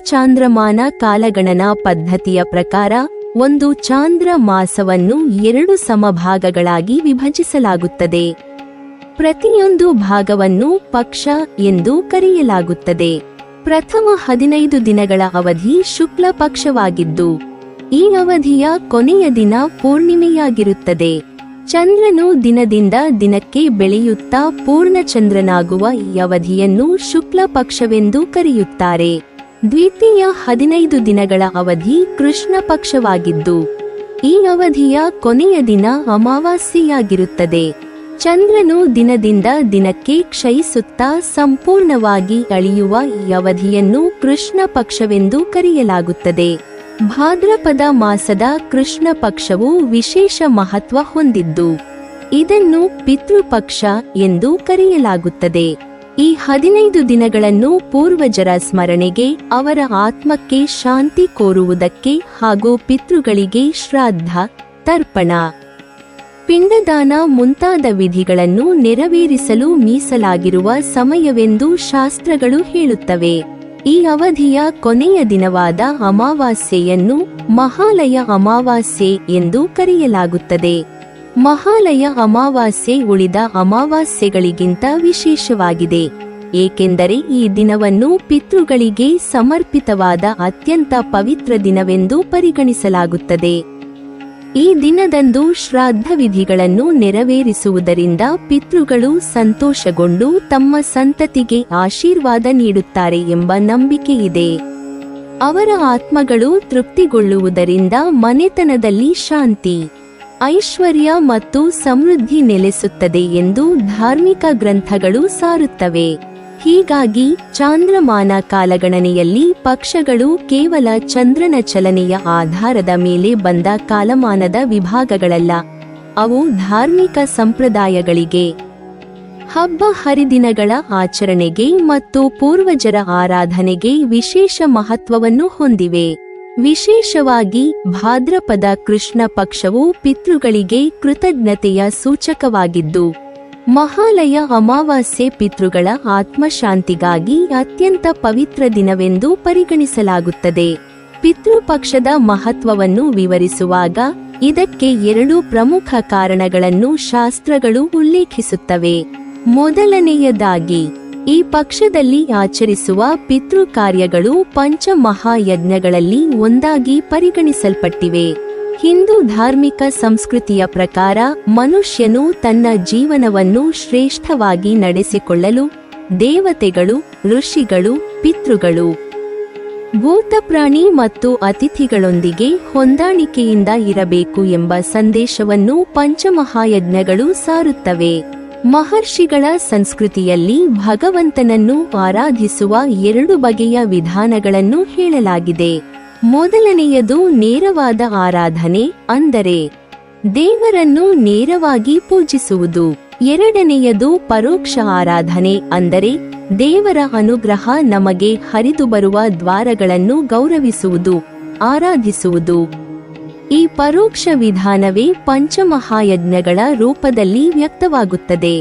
ಚಾಂದ್ರಮಾನ ಕಾಲಗಣನಾ ಪದ್ಧತಿಯ ಪ್ರಕಾರ ಒಂದು ಚಾಂದ್ರ ಮಾಸವನ್ನು 2 ಸಮಭಾಗಗಳಾಗಿ ವಿಭಜಿಸಲಾಗುತ್ತದೆ. ಪ್ರತಿಯೊಂದು ಭಾಗವನ್ನು ಪಕ್ಷ ಎಂದು ಕರೆಯಲಾಗುತ್ತದೆ. ಪ್ರಥಮ 15 ದಿನಗಳ ಅವಧಿ ಶುಕ್ಲ ಪಕ್ಷವಾಗಿದ್ದು, ಈ ಅವಧಿಯ ಕೊನೆಯ ದಿನ ಪೂರ್ಣಿಮೆಯಾಗಿರುತ್ತದೆ. ಚಂದ್ರನು ದಿನದಿಂದ ದಿನಕ್ಕೆ ಬೆಳೆಯುತ್ತಾ ಪೂರ್ಣಚಂದ್ರನಾಗುವ ಈ ಅವಧಿಯನ್ನು ಶುಕ್ಲ ಪಕ್ಷವೆಂದು ಕರೆಯುತ್ತಾರೆ. ದ್ವಿತೀಯ 15 ದಿನಗಳ ಅವಧಿ ಕೃಷ್ಣ ಪಕ್ಷವಾಗಿದ್ದು, ಈ ಅವಧಿಯ ಕೊನೆಯ ದಿನ ಅಮಾವಾಸ್ಯೆಯಾಗಿರುತ್ತದೆ. ಚಂದ್ರನು ದಿನದಿಂದ ದಿನಕ್ಕೆ ಕ್ಷಯಿಸುತ್ತಾ ಸಂಪೂರ್ಣವಾಗಿ ಅಳಿಯುವ ಈ ಅವಧಿಯನ್ನು ಕೃಷ್ಣ ಪಕ್ಷವೆಂದು ಕರೆಯಲಾಗುತ್ತದೆ. ಭಾದ್ರಪದ ಮಾಸದ ಕೃಷ್ಣ ಪಕ್ಷವು ವಿಶೇಷ ಮಹತ್ವ ಹೊಂದಿದ್ದು, ಇದನ್ನು ಪಿತೃಪಕ್ಷ ಎಂದು ಕರೆಯಲಾಗುತ್ತದೆ. ಈ 15 ದಿನಗಳನ್ನು ಪೂರ್ವಜರ ಸ್ಮರಣೆಗೆ, ಅವರ ಆತ್ಮಕ್ಕೆ ಶಾಂತಿ ಕೋರುವುದಕ್ಕೆ ಹಾಗೂ ಪಿತೃಗಳಿಗೆ ಶ್ರಾದ್ದ, ತರ್ಪಣ, ಪಿಂಡದಾನ ಮುಂತಾದ ವಿಧಿಗಳನ್ನು ನೆರವೇರಿಸಲು ಮೀಸಲಾಗಿರುವ ಸಮಯವೆಂದು ಶಾಸ್ತ್ರಗಳು ಹೇಳುತ್ತವೆ. ಈ ಅವಧಿಯ ಕೊನೆಯ ದಿನವಾದ ಅಮಾವಾಸ್ಯೆಯನ್ನು ಮಹಾಲಯ ಅಮಾವಾಸ್ಯೆ ಎಂದು ಕರೆಯಲಾಗುತ್ತದೆ. ಮಹಾಲಯ ಅಮಾವಾಸ್ಯೆ ಉಳಿದ ಅಮಾವಾಸ್ಯೆಗಳಿಗಿಂತ ವಿಶೇಷವಾಗಿದೆ, ಏಕೆಂದರೆ ಈ ದಿನವನ್ನು ಪಿತೃಗಳಿಗೆ ಸಮರ್ಪಿತವಾದ ಅತ್ಯಂತ ಪವಿತ್ರ ದಿನವೆಂದು ಪರಿಗಣಿಸಲಾಗುತ್ತದೆ. ಈ ದಿನದಂದು ಶ್ರಾದ್ದ ವಿಧಿಗಳನ್ನು ನೆರವೇರಿಸುವುದರಿಂದ ಪಿತೃಗಳು ಸಂತೋಷಗೊಂಡು ತಮ್ಮ ಸಂತತಿಗೆ ಆಶೀರ್ವಾದ ನೀಡುತ್ತಾರೆ ಎಂಬ ನಂಬಿಕೆಯಿದೆ. ಅವರ ಆತ್ಮಗಳು ತೃಪ್ತಿಗೊಳ್ಳುವುದರಿಂದ ಮನೆತನದಲ್ಲಿ ಶಾಂತಿ, ಐಶ್ವರ್ಯ ಮತ್ತು ಸಮೃದ್ಧಿ ನೆಲೆಸುತ್ತದೆ ಎಂದು ಧಾರ್ಮಿಕ ಗ್ರಂಥಗಳು ಸಾರುತ್ತವೆ. ಹೀಗಾಗಿ ಚಾಂದ್ರಮಾನ ಕಾಲಗಣನೆಯಲ್ಲಿ ಪಕ್ಷಗಳು ಕೇವಲ ಚಂದ್ರನ ಚಲನೆಯ ಆಧಾರದ ಮೇಲೆ ಬಂದ ಕಾಲಮಾನದ ವಿಭಾಗಗಳಲ್ಲ, ಅವು ಧಾರ್ಮಿಕ ಸಂಪ್ರದಾಯಗಳಿಗೆ, ಹಬ್ಬ ಹರಿದಿನಗಳ ಆಚರಣೆಗೆ ಮತ್ತು ಪೂರ್ವಜರ ಆರಾಧನೆಗೆ ವಿಶೇಷ ಮಹತ್ವವನ್ನು ಹೊಂದಿವೆ. ವಿಶೇಷವಾಗಿ ಭಾದ್ರಪದ ಕೃಷ್ಣ ಪಕ್ಷವು ಪಿತೃಗಳಿಗೆ ಕೃತಜ್ಞತೆಯ ಸೂಚಕವಾಗಿದ್ದು, ಮಹಾಲಯ ಅಮಾವಾಸ್ಯೆ ಪಿತೃಗಳ ಆತ್ಮಶಾಂತಿಗಾಗಿ ಅತ್ಯಂತ ಪವಿತ್ರ ದಿನವೆಂದು ಪರಿಗಣಿಸಲಾಗುತ್ತದೆ. ಪಿತೃಪಕ್ಷದ ಮಹತ್ವವನ್ನು ವಿವರಿಸುವಾಗ ಇದಕ್ಕೆ 2 ಪ್ರಮುಖ ಕಾರಣಗಳನ್ನು ಶಾಸ್ತ್ರಗಳು ಉಲ್ಲೇಖಿಸುತ್ತವೆ. ಮೊದಲನೆಯದಾಗಿ, ಈ ಪಕ್ಷದಲ್ಲಿ ಆಚರಿಸುವ ಪಿತೃ ಕಾರ್ಯಗಳು ಪಂಚಮಹಾಯಜ್ಞಗಳಲ್ಲಿ ಒಂದಾಗಿ ಪರಿಗಣಿಸಲ್ಪಟ್ಟಿವೆ. ಹಿಂದೂ ಧಾರ್ಮಿಕ ಸಂಸ್ಕೃತಿಯ ಪ್ರಕಾರ ಮನುಷ್ಯನು ತನ್ನ ಜೀವನವನ್ನು ಶ್ರೇಷ್ಠವಾಗಿ ನಡೆಸಿಕೊಳ್ಳಲು ದೇವತೆಗಳು, ಋಷಿಗಳು, ಪಿತೃಗಳು, ಭೂತಪ್ರಾಣಿ ಮತ್ತು ಅತಿಥಿಗಳೊಂದಿಗೆ ಹೊಂದಾಣಿಕೆಯಿಂದ ಇರಬೇಕು ಎಂಬ ಸಂದೇಶವನ್ನು ಪಂಚಮಹಾಯಜ್ಞಗಳು ಸಾರುತ್ತವೆ. ಮಹರ್ಷಿಗಳ ಸಂಸ್ಕೃತಿಯಲ್ಲಿ ಭಗವಂತನನ್ನು ಆರಾಧಿಸುವ 2 ಬಗೆಯ ವಿಧಾನಗಳನ್ನು ಹೇಳಲಾಗಿದೆ. ಮೊದಲನೆಯದು ನೇರವಾದ ಆರಾಧನೆ, ಅಂದರೆ ದೇವರನ್ನು ನೇರವಾಗಿ ಪೂಜಿಸುವುದು. ಎರಡನೆಯದು ಪರೋಕ್ಷ ಆರಾಧನೆ, ಅಂದರೆ ದೇವರ ಅನುಗ್ರಹ ನಮಗೆ ಹರಿದು ಬರುವ ದ್ವಾರಗಳನ್ನು ಗೌರವಿಸುವುದು, ಆರಾಧಿಸುವುದು. ಈ ಪರೋಕ್ಷ ವಿಧಾನವೇ ಪಂಚಮಹಾಯಜ್ಞಗಳ ರೂಪದಲ್ಲಿ ವ್ಯಕ್ತವಾಗುತ್ತದೆ.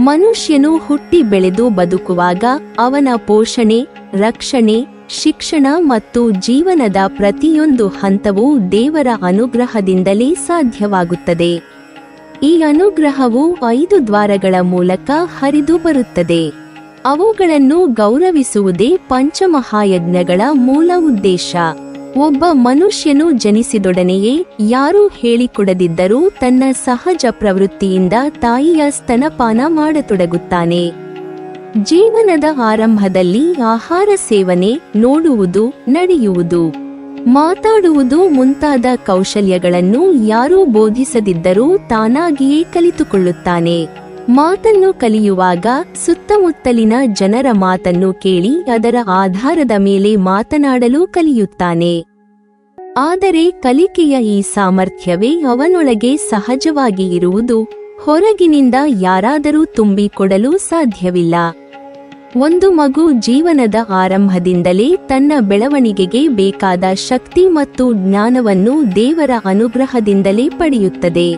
ಮನುಷ್ಯನು ಹುಟ್ಟಿ ಬೆಳೆದು ಬದುಕುವಾಗ ಅವನ ಪೋಷಣೆ, ರಕ್ಷಣೆ, ಶಿಕ್ಷಣ ಮತ್ತು ಜೀವನದ ಪ್ರತಿಯೊಂದು ಹಂತವೂ ದೇವರ ಅನುಗ್ರಹದಿಂದಲೇ ಸಾಧ್ಯವಾಗುತ್ತದೆ. ಈ ಅನುಗ್ರಹವು 5 ದ್ವಾರಗಳ ಮೂಲಕ ಹರಿದು ಬರುತ್ತದೆ. ಅವುಗಳನ್ನು ಗೌರವಿಸುವುದೇ ಪಂಚಮಹಾಯಜ್ಞಗಳ ಮೂಲ ಉದ್ದೇಶ. ಒಬ್ಬ ಮನುಷ್ಯನು ಜನಿಸಿದೊಡನೆಯೇ ಯಾರೂ ಹೇಳಿಕೊಡದಿದ್ದರೂ ತನ್ನ ಸಹಜ ಪ್ರವೃತ್ತಿಯಿಂದ ತಾಯಿಯ ಸ್ತನಪಾನ ಮಾಡತೊಡಗುತ್ತಾನೆ. ಜೀವನದ ಆರಂಭದಲ್ಲಿ ಆಹಾರ ಸೇವನೆ, ನೋಡುವುದು, ನಡೆಯುವುದು, ಮಾತಾಡುವುದು ಮುಂತಾದ ಕೌಶಲ್ಯಗಳನ್ನು ಯಾರೂ ಬೋಧಿಸದಿದ್ದರೂ ತಾನಾಗಿಯೇ ಕಲಿತುಕೊಳ್ಳುತ್ತಾನೆ. ಮಾತನ್ನು ಕಲಿಯುವಾಗ ಸುತ್ತಮುತ್ತಲಿನ ಜನರ ಮಾತನ್ನು ಕೇಳಿ ಅದರ ಆಧಾರದ ಮೇಲೆ ಮಾತನಾಡಲು ಕಲಿಯುತ್ತಾನೆ. ಆದರೆ ಕಲಿಕೆಯ ಈ ಸಾಮರ್ಥ್ಯವೇ ಅವನೊಳಗೆ ಸಹಜವಾಗಿ ಇರುವುದು, ಹೊರಗಿನಿಂದ ಯಾರಾದರೂ ತುಂಬಿಕೊಡಲು ಸಾಧ್ಯವಿಲ್ಲ. ಒಂದು ಮಗು ಜೀವನದ ಆರಂಭದಿಂದಲೇ ತನ್ನ ಬೆಳವಣಿಗೆಗೆ ಬೇಕಾದ ಶಕ್ತಿ ಮತ್ತು ಜ್ಞಾನವನ್ನು ದೇವರ ಅನುಗ್ರಹದಿಂದಲೇ ಪಡೆಯುತ್ತದೆ.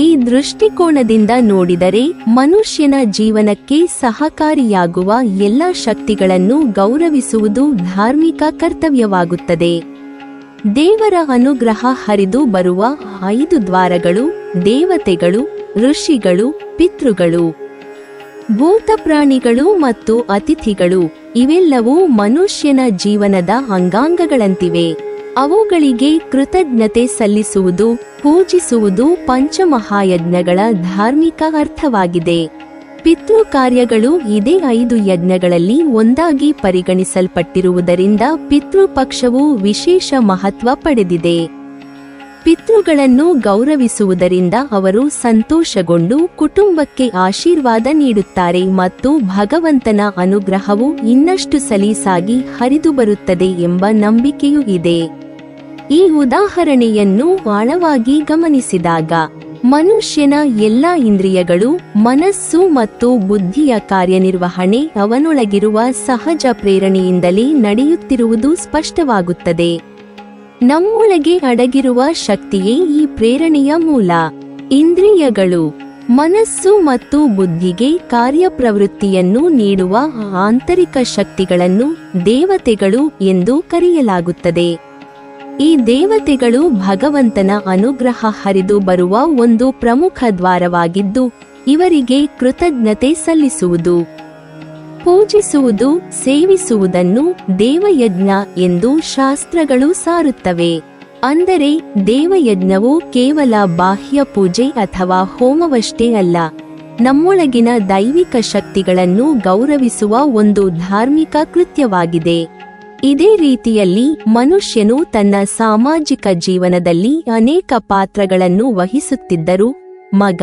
ಈ ದೃಷ್ಟಿಕೋನದಿಂದ ನೋಡಿದರೆ ಮನುಷ್ಯನ ಜೀವನಕ್ಕೆ ಸಹಕಾರಿಯಾಗುವ ಎಲ್ಲ ಶಕ್ತಿಗಳನ್ನು ಗೌರವಿಸುವುದು ಧಾರ್ಮಿಕ ಕರ್ತವ್ಯವಾಗುತ್ತದೆ. ದೇವರ ಅನುಗ್ರಹ ಹರಿದು ಬರುವ 5 ದ್ವಾರಗಳು ದೇವತೆಗಳು, ಋಷಿಗಳು, ಪಿತೃಗಳು, ಭೂತ ಪ್ರಾಣಿಗಳು ಮತ್ತು ಅತಿಥಿಗಳು ಇವೆಲ್ಲವೂ ಮನುಷ್ಯನ ಜೀವನದ ಅಂಗಾಂಗಗಳಂತಿವೆ. ಅವುಗಳಿಗೆ ಕೃತಜ್ಞತೆ ಸಲ್ಲಿಸುವುದು, ಪೂಜಿಸುವುದು ಪಂಚಮಹಾಯಜ್ಞಗಳ ಧಾರ್ಮಿಕ ಅರ್ಥವಾಗಿದೆ. ಪಿತೃ ಕಾರ್ಯಗಳು ಇದೇ 5 ಯಜ್ಞಗಳಲ್ಲಿ ಒಂದಾಗಿ ಪರಿಗಣಿಸಲ್ಪಟ್ಟಿರುವುದರಿಂದ ಪಿತೃಪಕ್ಷವು ವಿಶೇಷ ಮಹತ್ವ ಪಡೆದಿದೆ. ಪಿತೃಗಳನ್ನು ಗೌರವಿಸುವುದರಿಂದ ಅವರು ಸಂತೋಷಗೊಂಡು ಕುಟುಂಬಕ್ಕೆ ಆಶೀರ್ವಾದ ನೀಡುತ್ತಾರೆ ಮತ್ತು ಭಗವಂತನ ಅನುಗ್ರಹವು ಇನ್ನಷ್ಟು ಸಲೀಸಾಗಿ ಹರಿದು ಬರುತ್ತದೆ ಎಂಬ ನಂಬಿಕೆಯೂ ಇದೆ. ಈ ಉದಾಹರಣೆಯನ್ನು ಆಳವಾಗಿ ಗಮನಿಸಿದಾಗ ಮನುಷ್ಯನ ಎಲ್ಲ ಇಂದ್ರಿಯಗಳು, ಮನಸ್ಸು ಮತ್ತು ಬುದ್ಧಿಯ ಕಾರ್ಯನಿರ್ವಹಣೆ ಅವನೊಳಗಿರುವ ಸಹಜ ಪ್ರೇರಣೆಯಿಂದಲೇ ನಡೆಯುತ್ತಿರುವುದು ಸ್ಪಷ್ಟವಾಗುತ್ತದೆ. ನಮ್ಮೊಳಗೆ ಅಡಗಿರುವ ಶಕ್ತಿಯೇ ಈ ಪ್ರೇರಣೆಯ ಮೂಲ. ಇಂದ್ರಿಯಗಳು, ಮನಸ್ಸು ಮತ್ತು ಬುದ್ಧಿಗೆ ಕಾರ್ಯಪ್ರವೃತ್ತಿಯನ್ನು ನೀಡುವ ಆಂತರಿಕ ಶಕ್ತಿಗಳನ್ನು ದೇವತೆಗಳು ಎಂದು ಕರೆಯಲಾಗುತ್ತದೆ. ಈ ದೇವತೆಗಳು ಭಗವಂತನ ಅನುಗ್ರಹ ಹರಿದು ಬರುವ ಒಂದು ಪ್ರಮುಖ ದ್ವಾರವಾಗಿದ್ದು, ಇವರಿಗೆ ಕೃತಜ್ಞತೆ ಸಲ್ಲಿಸುವುದು, ಪೂಜಿಸುವುದು, ಸೇವಿಸುವುದನ್ನು ದೇವಯಜ್ಞ ಎಂದು ಶಾಸ್ತ್ರಗಳು ಸಾರುತ್ತವೆ. ಅಂದರೆ ದೇವಯಜ್ಞವು ಕೇವಲ ಬಾಹ್ಯ ಪೂಜೆ ಅಥವಾ ಹೋಮವಷ್ಟೇ ಅಲ್ಲ, ನಮ್ಮೊಳಗಿನ ದೈವಿಕ ಶಕ್ತಿಗಳನ್ನು ಗೌರವಿಸುವ ಒಂದು ಧಾರ್ಮಿಕ ಕೃತ್ಯವಾಗಿದೆ. ಇದೇ ರೀತಿಯಲ್ಲಿ ಮನುಷ್ಯನು ತನ್ನ ಸಾಮಾಜಿಕ ಜೀವನದಲ್ಲಿ ಅನೇಕ ಪಾತ್ರಗಳನ್ನು ವಹಿಸುತ್ತಿದ್ದರೂ ಮಗ,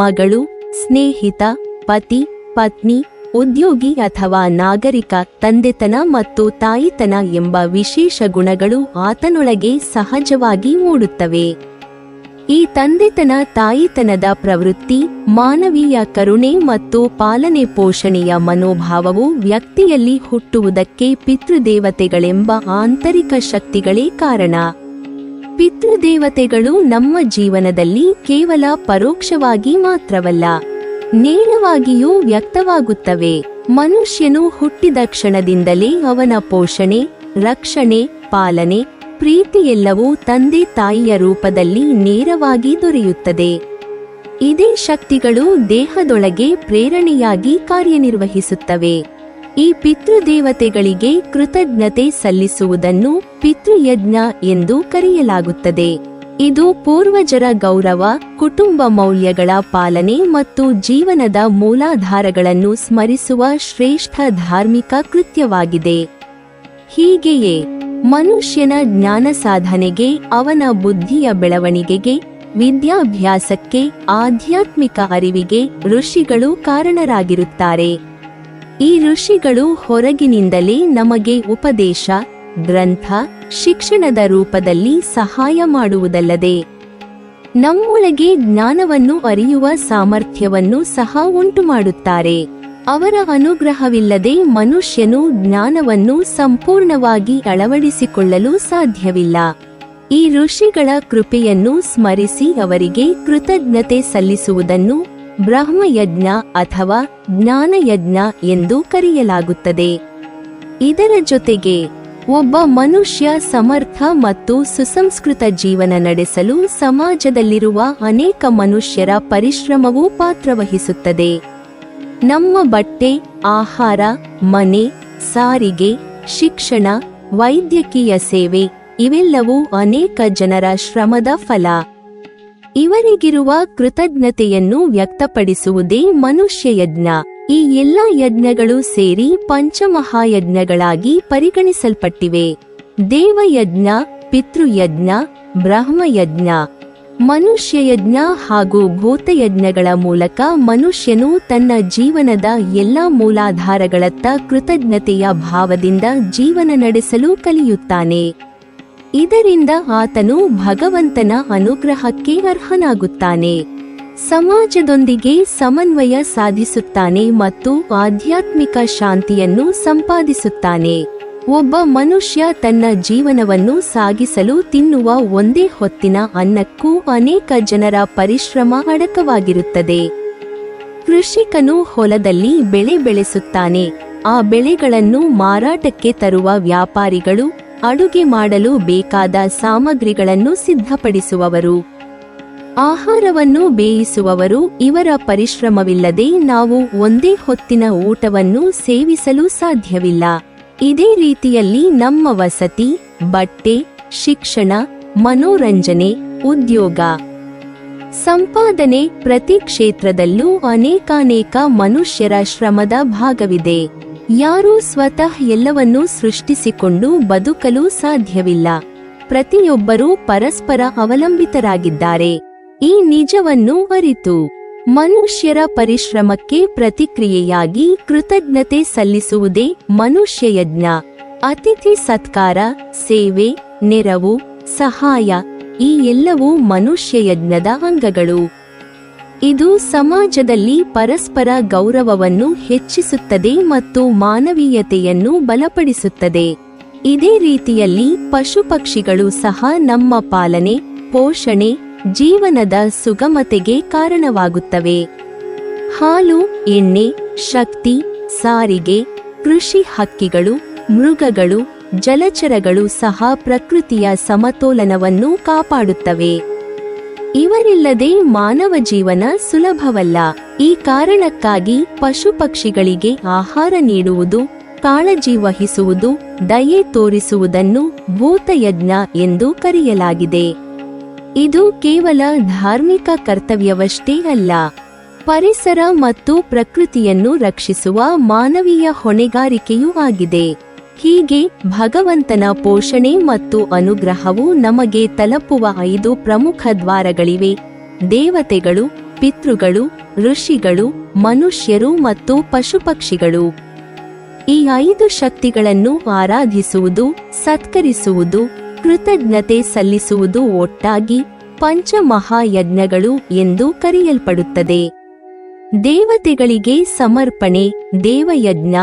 ಮಗಳು, ಸ್ನೇಹಿತ, ಪತಿ, ಪತ್ನಿ, ಉದ್ಯೋಗಿ ಅಥವಾ ನಾಗರಿಕ ತಂದೆತನ ಮತ್ತು ತಾಯಿತನ ಎಂಬ ವಿಶೇಷ ಗುಣಗಳು ಆತನೊಳಗೆ ಸಹಜವಾಗಿ ಮೂಡುತ್ತವೆ. ಈ ತಂದೆತನ ತಾಯಿತನದ ಪ್ರವೃತ್ತಿ, ಮಾನವೀಯ ಕರುಣೆ ಮತ್ತು ಪಾಲನೆ ಪೋಷಣೆಯ ಮನೋಭಾವವು ವ್ಯಕ್ತಿಯಲ್ಲಿ ಹುಟ್ಟುವುದಕ್ಕೆ ಪಿತೃದೇವತೆಗಳೆಂಬ ಆಂತರಿಕ ಶಕ್ತಿಗಳೇ ಕಾರಣ. ಪಿತೃದೇವತೆಗಳು ನಮ್ಮ ಜೀವನದಲ್ಲಿ ಕೇವಲ ಪರೋಕ್ಷವಾಗಿ ಮಾತ್ರವಲ್ಲ, ನೇರವಾಗಿಯೂ ವ್ಯಕ್ತವಾಗುತ್ತವೆ. ಮನುಷ್ಯನು ಹುಟ್ಟಿದ ಕ್ಷಣದಿಂದಲೇ ಅವನ ಪೋಷಣೆ, ರಕ್ಷಣೆ, ಪಾಲನೆ, ಪ್ರೀತಿ ಎಲ್ಲವೂ ತಂದೆ ತಾಯಿಯ ರೂಪದಲ್ಲಿ ನೇರವಾಗಿ ದೊರೆಯುತ್ತದೆ. ಇದೇ ಶಕ್ತಿಗಳು ದೇಹದೊಳಗೆ ಪ್ರೇರಣೆಯಾಗಿ ಕಾರ್ಯನಿರ್ವಹಿಸುತ್ತವೆ. ಈ ಪಿತೃದೇವತೆಗಳಿಗೆ ಕೃತಜ್ಞತೆ ಸಲ್ಲಿಸುವುದನ್ನು ಪಿತೃಯಜ್ಞ ಎಂದು ಕರೆಯಲಾಗುತ್ತದೆ. ಇದು ಪೂರ್ವಜರ ಗೌರವ, ಕುಟುಂಬ ಮೌಲ್ಯಗಳ ಪಾಲನೆ ಮತ್ತು ಜೀವನದ ಮೂಲಾಧಾರಗಳನ್ನು ಸ್ಮರಿಸುವ ಶ್ರೇಷ್ಠ ಧಾರ್ಮಿಕ ಕೃತ್ಯವಾಗಿದೆ. ಹೀಗೆಯೇ ಮನುಷ್ಯನ ಜ್ಞಾನ ಸಾಧನೆಗೆ, ಅವನ ಬುದ್ಧಿಯ ಬೆಳವಣಿಗೆಗೆ, ವಿದ್ಯಾಭ್ಯಾಸಕ್ಕೆ, ಆಧ್ಯಾತ್ಮಿಕ ಅರಿವಿಗೆ ಋಷಿಗಳು ಕಾರಣರಾಗಿರುತ್ತಾರೆ. ಈ ಋಷಿಗಳು ಹೊರಗಿನಿಂದಲೇ ನಮಗೆ ಉಪದೇಶ, ಗ್ರಂಥ, ಶಿಕ್ಷಣದ ರೂಪದಲ್ಲಿ ಸಹಾಯ ಮಾಡುವುದಲ್ಲದೆ ನಮ್ಮೊಳಗೆ ಜ್ಞಾನವನ್ನು ಅರಿಯುವ ಸಾಮರ್ಥ್ಯವನ್ನು ಸಹ ಉಂಟುಮಾಡುತ್ತಾರೆ. ಅವರ ಅನುಗ್ರಹವಿಲ್ಲದೆ ಮನುಷ್ಯನು ಜ್ಞಾನವನ್ನು ಸಂಪೂರ್ಣವಾಗಿ ಅಳವಡಿಸಿಕೊಳ್ಳಲು ಸಾಧ್ಯವಿಲ್ಲ. ಈ ಋಷಿಗಳ ಕೃಪೆಯನ್ನು ಸ್ಮರಿಸಿ ಅವರಿಗೆ ಕೃತಜ್ಞತೆ ಸಲ್ಲಿಸುವುದನ್ನು ಬ್ರಹ್ಮಯಜ್ಞ ಅಥವಾ ಜ್ಞಾನಯಜ್ಞ ಎಂದು ಕರೆಯಲಾಗುತ್ತದೆ. ಇದರ ಜೊತೆಗೆ ಒಬ್ಬ ಮನುಷ್ಯ ಸಮರ್ಥ ಮತ್ತು ಸುಸಂಸ್ಕೃತ ಜೀವನ ನಡೆಸಲು ಸಮಾಜದಲ್ಲಿರುವ ಅನೇಕ ಮನುಷ್ಯರ ಪರಿಶ್ರಮವೂ ಪಾತ್ರವಹಿಸುತ್ತದೆ. ನಮ್ಮ ಬಟ್ಟೆ, ಆಹಾರ, ಮನೆ, ಸಾರಿಗೆ, ಶಿಕ್ಷಣ, ವೈದ್ಯಕೀಯ ಸೇವೆ ಇವೆಲ್ಲವೂ ಅನೇಕ ಜನರ ಶ್ರಮದ ಫಲ. ಇವರಿಗಿರುವ ಕೃತಜ್ಞತೆಯನ್ನು ವ್ಯಕ್ತಪಡಿಸುವುದೇ ಮನುಷ್ಯಯಜ್ಞ. ಈ ಎಲ್ಲ ಯಜ್ಞಗಳು ಸೇರಿ ಪಂಚಮಹಾಯಜ್ಞಗಳಾಗಿ ಪರಿಗಣಿಸಲ್ಪಟ್ಟಿವೆ. ದೇವಯಜ್ಞ, ಪಿತೃಯಜ್ಞ, ಬ್ರಹ್ಮಯಜ್ಞ, ಮನುಷ್ಯಯಜ್ಞ ಹಾಗೂ ಭೂತಯಜ್ಞಗಳ ಮೂಲಕ ಮನುಷ್ಯನು ತನ್ನ ಜೀವನದ ಎಲ್ಲ ಮೂಲಾಧಾರಗಳತ್ತ ಕೃತಜ್ಞತೆಯ ಭಾವದಿಂದ ಜೀವನ ನಡೆಸಲು ಕಲಿಯುತ್ತಾನೆ. ಇದರಿಂದ ಆತನು ಭಗವಂತನ ಅನುಗ್ರಹಕ್ಕೆ ಅರ್ಹನಾಗುತ್ತಾನೆ, ಸಮಾಜದೊಂದಿಗೆ ಸಮನ್ವಯ ಸಾಧಿಸುತ್ತಾನೆ ಮತ್ತು ಆಧ್ಯಾತ್ಮಿಕ ಶಾಂತಿಯನ್ನು ಸಂಪಾದಿಸುತ್ತಾನೆ. ಒಬ್ಬ ಮನುಷ್ಯ ತನ್ನ ಜೀವನವನ್ನು ಸಾಗಿಸಲು ತಿನ್ನುವ ಒಂದೇ ಹೊತ್ತಿನ ಅನ್ನಕ್ಕೂ ಅನೇಕ ಜನರ ಪರಿಶ್ರಮ ಅಡಕವಾಗಿರುತ್ತದೆ. ಕೃಷಿಕನು ಹೊಲದಲ್ಲಿ ಬೆಳೆ ಬೆಳೆಸುತ್ತಾನೆ. ಆ ಬೆಳೆಗಳನ್ನು ಮಾರಾಟಕ್ಕೆ ತರುವ ವ್ಯಾಪಾರಿಗಳು, ಅಡುಗೆ ಮಾಡಲು ಬೇಕಾದ ಸಾಮಗ್ರಿಗಳನ್ನು ಸಿದ್ಧಪಡಿಸುವವರು, ಆಹಾರವನ್ನು ಬೇಯಿಸುವವರು, ಇವರ ಪರಿಶ್ರಮವಿಲ್ಲದೆ ನಾವು ಒಂದೇ ಹೊತ್ತಿನ ಊಟವನ್ನು ಸೇವಿಸಲು ಸಾಧ್ಯವಿಲ್ಲ. ಇದೇ ರೀತಿಯಲ್ಲಿ ನಮ್ಮ ವಸತಿ, ಬಟ್ಟೆ, ಶಿಕ್ಷಣ, ಮನೋರಂಜನೆ, ಉದ್ಯೋಗ, ಸಂಪಾದನೆ, ಪ್ರತಿ ಕ್ಷೇತ್ರದಲ್ಲೂ ಅನೇಕಾನೇಕ ಮನುಷ್ಯರ ಶ್ರಮದ ಭಾಗವಿದೆ. ಯಾರೂ ಸ್ವತಃ ಎಲ್ಲವನ್ನೂ ಸೃಷ್ಟಿಸಿಕೊಂಡು ಬದುಕಲು ಸಾಧ್ಯವಿಲ್ಲ. ಪ್ರತಿಯೊಬ್ಬರೂ ಪರಸ್ಪರ ಅವಲಂಬಿತರಾಗಿದ್ದಾರೆ. ಈ ನಿಜವನ್ನು ಅರಿತು ಮನುಷ್ಯರ ಪರಿಶ್ರಮಕ್ಕೆ ಪ್ರತಿಕ್ರಿಯೆಯಾಗಿ ಕೃತಜ್ಞತೆ ಸಲ್ಲಿಸುವುದೇ ಮನುಷ್ಯಯಜ್ಞ. ಅತಿಥಿ ಸತ್ಕಾರ, ಸೇವೆ, ನೆರವು, ಸಹಾಯ ಈ ಎಲ್ಲವೂ ಮನುಷ್ಯಯಜ್ಞದ ಅಂಗಗಳು. ಇದು ಸಮಾಜದಲ್ಲಿ ಪರಸ್ಪರ ಗೌರವವನ್ನು ಹೆಚ್ಚಿಸುತ್ತದೆ ಮತ್ತು ಮಾನವೀಯತೆಯನ್ನು ಬಲಪಡಿಸುತ್ತದೆ. ಇದೇ ರೀತಿಯಲ್ಲಿ ಪಶುಪಕ್ಷಿಗಳು ಸಹ ನಮ್ಮ ಪಾಲನೆ, ಪೋಷಣೆ, ಜೀವನದ ಸುಗಮತೆಗೆ ಕಾರಣವಾಗುತ್ತವೆ. ಹಾಲು, ಎಣ್ಣೆ, ಶಕ್ತಿ, ಸಾರಿಗೆ, ಕೃಷಿ ಹಕ್ಕಿಗಳು, ಮೃಗಗಳು, ಜಲಚರಗಳು ಸಹ ಪ್ರಕೃತಿಯ ಸಮತೋಲನವನ್ನು ಕಾಪಾಡುತ್ತವೆ. ಇವರಿಲ್ಲದೆ ಮಾನವ ಜೀವನ ಸುಲಭವಲ್ಲ. ಈ ಕಾರಣಕ್ಕಾಗಿ ಪಶುಪಕ್ಷಿಗಳಿಗೆ ಆಹಾರ ನೀಡುವುದು, ಕಾಳಜಿ ವಹಿಸುವುದು, ದಯೆ ತೋರಿಸುವುದನ್ನು ಭೂತಯಜ್ಞ ಎಂದು ಕರೆಯಲಾಗಿದೆ. ಇದು ಕೇವಲ ಧಾರ್ಮಿಕ ಕರ್ತವ್ಯವಷ್ಟೇ ಅಲ್ಲ, ಪರಿಸರ ಮತ್ತು ಪ್ರಕೃತಿಯನ್ನು ರಕ್ಷಿಸುವ ಮಾನವೀಯ ಹೊಣೆಗಾರಿಕೆಯೂ ಆಗಿದೆ. ಹೀಗೆ ಭಗವಂತನ ಪೋಷಣೆ ಮತ್ತು ಅನುಗ್ರಹವು ನಮಗೆ ತಲುಪುವ 5 ಪ್ರಮುಖ ದ್ವಾರಗಳಿವೆ: ದೇವತೆಗಳು, ಪಿತೃಗಳು, ಋಷಿಗಳು, ಮನುಷ್ಯರು ಮತ್ತು ಪಶುಪಕ್ಷಿಗಳು. ಈ 5 ಶಕ್ತಿಗಳನ್ನು ಆರಾಧಿಸುವುದು, ಸತ್ಕರಿಸುವುದು, ಕೃತಜ್ಞತೆ ಸಲ್ಲಿಸುವುದು ಒಟ್ಟಾಗಿ ಪಂಚಮಹಾಯಜ್ಞಗಳು ಎಂದು ಕರೆಯಲ್ಪಡುತ್ತದೆ. ದೇವತೆಗಳಿಗೆ ಸಮರ್ಪಣೆ ದೇವಯಜ್ಞ,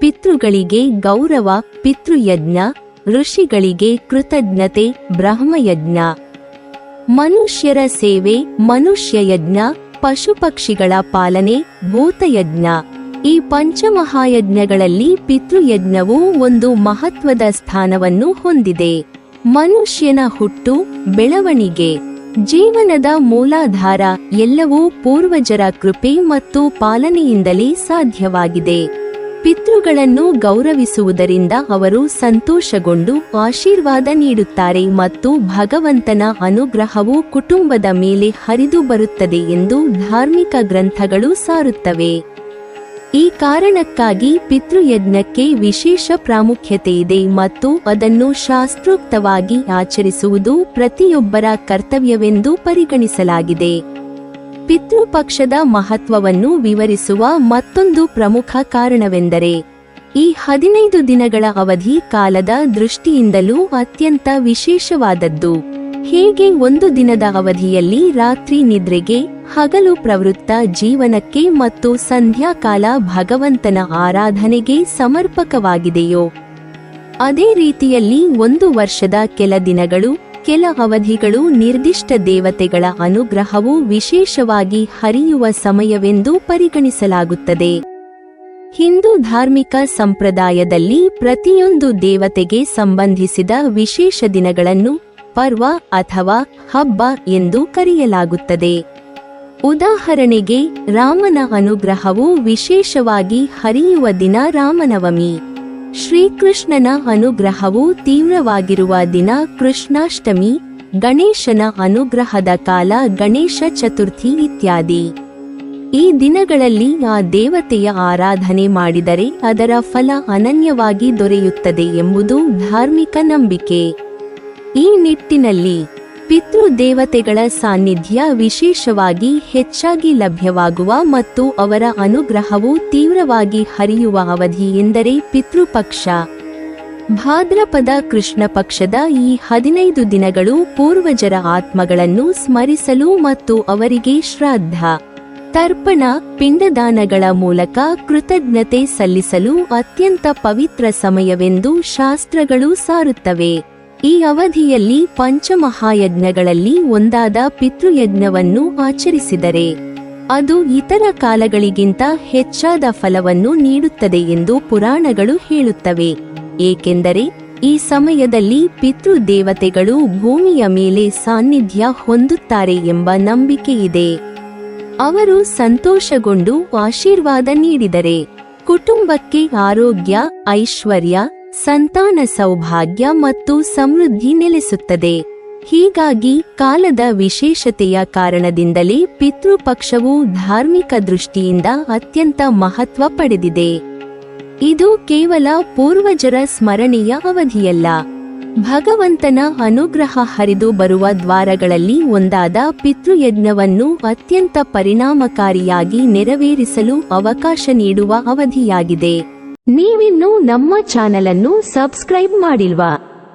ಪಿತೃಗಳಿಗೆ ಗೌರವ ಪಿತೃಯಜ್ಞ, ಋಷಿಗಳಿಗೆ ಕೃತಜ್ಞತೆ ಬ್ರಹ್ಮಯಜ್ಞ, ಮನುಷ್ಯರ ಸೇವೆ ಮನುಷ್ಯಯಜ್ಞ, ಪಶುಪಕ್ಷಿಗಳ ಪಾಲನೆ ಭೂತಯಜ್ಞ. ಈ ಪಂಚಮಹಾಯಜ್ಞಗಳಲ್ಲಿ ಪಿತೃಯಜ್ಞವು ಒಂದು ಮಹತ್ವದ ಸ್ಥಾನವನ್ನು ಹೊಂದಿದೆ. ಮನುಷ್ಯನ ಹುಟ್ಟು, ಬೆಳವಣಿಗೆ, ಜೀವನದ ಮೂಲಾಧಾರ ಎಲ್ಲವೂ ಪೂರ್ವಜರ ಕೃಪೆ ಮತ್ತು ಪಾಲನೆಯಿಂದಲೇ ಸಾಧ್ಯವಾಗಿದೆ. ಪಿತೃಗಳನ್ನು ಗೌರವಿಸುವುದರಿಂದ ಅವರು ಸಂತೋಷಗೊಂಡು ಆಶೀರ್ವಾದ ನೀಡುತ್ತಾರೆ ಮತ್ತು ಭಗವಂತನ ಅನುಗ್ರಹವು ಕುಟುಂಬದ ಮೇಲೆ ಹರಿದು ಬರುತ್ತದೆ ಎಂದು ಧಾರ್ಮಿಕ ಗ್ರಂಥಗಳು ಸಾರುತ್ತವೆ. ಈ ಕಾರಣಕ್ಕಾಗಿ ಪಿತೃಯಜ್ಞಕ್ಕೆ ವಿಶೇಷ ಪ್ರಾಮುಖ್ಯತೆಯಿದೆ ಮತ್ತು ಅದನ್ನು ಶಾಸ್ತ್ರೋಕ್ತವಾಗಿ ಆಚರಿಸುವುದು ಪ್ರತಿಯೊಬ್ಬರ ಕರ್ತವ್ಯವೆಂದು ಪರಿಗಣಿಸಲಾಗಿದೆ. ಪಿತೃಪಕ್ಷದ ಮಹತ್ವವನ್ನು ವಿವರಿಸುವ ಮತ್ತೊಂದು ಪ್ರಮುಖ ಕಾರಣವೆಂದರೆ ಈ 15 ದಿನಗಳ ಅವಧಿ ಕಾಲದ ದೃಷ್ಟಿಯಿಂದಲೂ ಅತ್ಯಂತ ವಿಶೇಷವಾದದ್ದು. ಹೇಗೆ ಒಂದು ದಿನದ ಅವಧಿಯಲ್ಲಿ ರಾತ್ರಿ ನಿದ್ರೆಗೆ, ಹಗಲು ಪ್ರವೃತ್ತ ಜೀವನಕ್ಕೆ ಮತ್ತು ಸಂಧ್ಯಾಕಾಲ ಭಗವಂತನ ಆರಾಧನೆಗೆ ಸಮರ್ಪಕವಾಗಿದೆಯೋ, ಅದೇ ರೀತಿಯಲ್ಲಿ ಒಂದು ವರ್ಷದ ಕೆಲ ದಿನಗಳು, ಕೆಲ ಅವಧಿಗಳು ನಿರ್ದಿಷ್ಟ ದೇವತೆಗಳ ಅನುಗ್ರಹವು ವಿಶೇಷವಾಗಿ ಹರಿಯುವ ಸಮಯವೆಂದು ಪರಿಗಣಿಸಲಾಗುತ್ತದೆ. ಹಿಂದೂ ಧಾರ್ಮಿಕ ಸಂಪ್ರದಾಯದಲ್ಲಿ ಪ್ರತಿಯೊಂದು ದೇವತೆಗೆ ಸಂಬಂಧಿಸಿದ ವಿಶೇಷ ದಿನಗಳನ್ನು ಪರ್ವ ಅಥವಾ ಹಬ್ಬ ಎಂದು ಕರೆಯಲಾಗುತ್ತದೆ. ಉದಾಹರಣೆಗೆ, ರಾಮನ ಅನುಗ್ರಹವು ವಿಶೇಷವಾಗಿ ಹರಿಯುವ ದಿನ ರಾಮನವಮಿ, ಶ್ರೀಕೃಷ್ಣನ ಅನುಗ್ರಹವು ತೀವ್ರವಾಗಿರುವ ದಿನ ಕೃಷ್ಣಾಷ್ಟಮಿ, ಗಣೇಶನ ಅನುಗ್ರಹದ ಕಾಲ ಗಣೇಶ ಚತುರ್ಥಿ ಇತ್ಯಾದಿ. ಈ ದಿನಗಳಲ್ಲಿ ಆ ದೇವತೆಯ ಆರಾಧನೆ ಮಾಡಿದರೆ ಅದರ ಫಲ ಅನನ್ಯವಾಗಿ ದೊರೆಯುತ್ತದೆ ಎಂಬುದು ಧಾರ್ಮಿಕ ನಂಬಿಕೆ. ಈ ನಿಟ್ಟಿನಲ್ಲಿ ಪಿತೃದೇವತೆಗಳ ಸಾನ್ನಿಧ್ಯ ವಿಶೇಷವಾಗಿ ಹೆಚ್ಚಾಗಿ ಲಭ್ಯವಾಗುವ ಮತ್ತು ಅವರ ಅನುಗ್ರಹವು ತೀವ್ರವಾಗಿ ಹರಿಯುವ ಅವಧಿ ಎಂದರೆ ಪಿತೃಪಕ್ಷ. ಭಾದ್ರಪದ ಕೃಷ್ಣ ಪಕ್ಷದ ಈ 15 ದಿನಗಳು ಪೂರ್ವಜರ ಆತ್ಮಗಳನ್ನು ಸ್ಮರಿಸಲು ಮತ್ತು ಅವರಿಗೆ ಶ್ರಾದ್ದ, ತರ್ಪಣ ಪಿಂಡದಾನಗಳ ಮೂಲಕ ಕೃತಜ್ಞತೆ ಸಲ್ಲಿಸಲು ಅತ್ಯಂತ ಪವಿತ್ರ ಸಮಯವೆಂದು ಶಾಸ್ತ್ರಗಳು ಸಾರುತ್ತವೆ. ಈ ಅವಧಿಯಲ್ಲಿ ಪಂಚಮಹಾಯಜ್ಞಗಳಲ್ಲಿ ಒಂದಾದ ಪಿತೃಯಜ್ಞವನ್ನು ಆಚರಿಸಿದರೆ ಅದು ಇತರ ಕಾಲಗಳಿಗಿಂತ ಹೆಚ್ಚಾದ ಫಲವನ್ನು ನೀಡುತ್ತದೆ ಎಂದು ಪುರಾಣಗಳು ಹೇಳುತ್ತವೆ. ಏಕೆಂದರೆ ಈ ಸಮಯದಲ್ಲಿ ಪಿತೃದೇವತೆಗಳು ಭೂಮಿಯ ಮೇಲೆ ಸಾನ್ನಿಧ್ಯ ಹೊಂದುತ್ತಾರೆ ಎಂಬ ನಂಬಿಕೆಯಿದೆ. ಅವರು ಸಂತೋಷಗೊಂಡು ಆಶೀರ್ವಾದ ನೀಡಿದರೆ ಕುಟುಂಬಕ್ಕೆ ಆರೋಗ್ಯ, ಐಶ್ವರ್ಯ, ಸಂತಾನ ಸೌಭಾಗ್ಯ ಮತ್ತು ಸಮೃದ್ಧಿ ನೆಲೆಸುತ್ತದೆ. ಹೀಗಾಗಿ ಕಾಲದ ವಿಶೇಷತೆಯ ಕಾರಣದಿಂದಲೇ ಪಿತೃಪಕ್ಷವು ಧಾರ್ಮಿಕ ದೃಷ್ಟಿಯಿಂದ ಅತ್ಯಂತ ಮಹತ್ವ ಪಡೆದಿದೆ. ಇದು ಕೇವಲ ಪೂರ್ವಜರ ಸ್ಮರಣೆಯ ಅವಧಿಯಲ್ಲ, ಭಗವಂತನ ಅನುಗ್ರಹ ಹರಿದು ಬರುವ ದ್ವಾರಗಳಲ್ಲಿ ಒಂದಾದ ಪಿತೃಯಜ್ಞವನ್ನು ಅತ್ಯಂತ ಪರಿಣಾಮಕಾರಿಯಾಗಿ ನೆರವೇರಿಸಲು ಅವಕಾಶ ನೀಡುವ ಅವಧಿಯಾಗಿದೆ. ನೀವಿನ್ನೂ ನಮ್ಮ ಚಾನೆಲ್ ಅನ್ನು ಸಬ್ಸ್ಕ್ರೈಬ್ ಮಾಡಿಲ್ವಾ?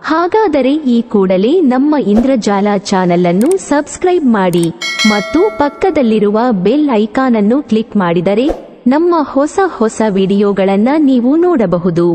ಹಾಗಾದರೆ ಈ ಕೂಡಲೇ ನಮ್ಮ ಇಂದ್ರಜಾಲ ಚಾನೆಲ್ ಅನ್ನು ಸಬ್ಸ್ಕ್ರೈಬ್ ಮಾಡಿ ಮತ್ತು ಪಕ್ಕದಲ್ಲಿರುವ ಬೆಲ್ ಐಕಾನ್ ಅನ್ನು ಕ್ಲಿಕ್ ಮಾಡಿದರೆ ನಮ್ಮ ಹೊಸ ವಿಡಿಯೋಗಳನ್ನು ನೀವು ನೋಡಬಹುದು.